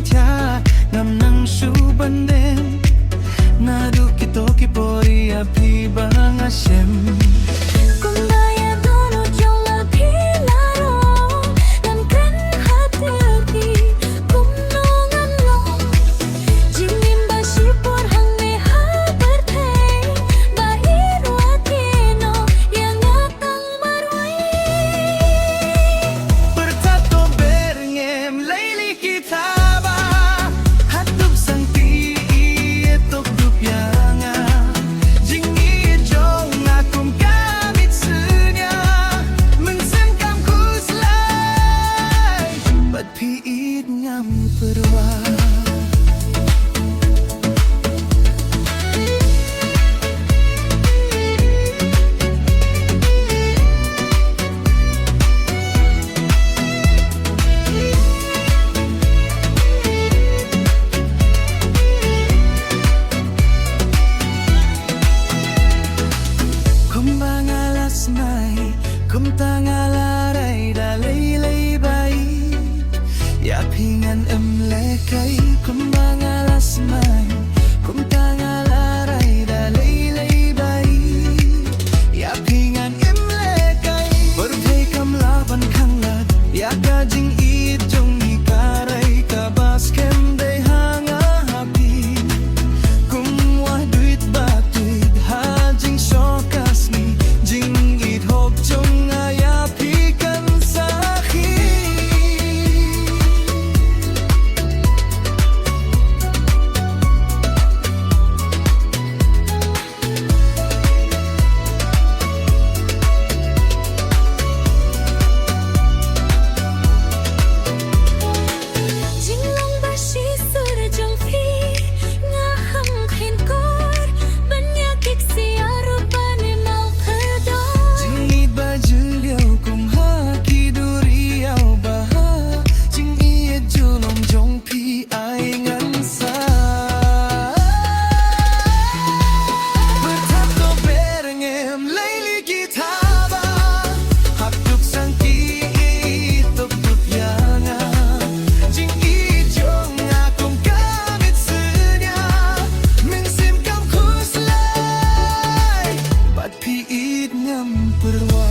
tia ngam nang shu banden na du ki pori api bang ashem kum tangalaray dalay bay ya pingan lekai kum mangalas may kum tangalaray dalay bay ya pingan lekai berday kam laban kanglat ya kajing itong ikaray kabas kem day hanga happy kum wah duit batuid hajing shokas ni jing it hop jong ngam perwa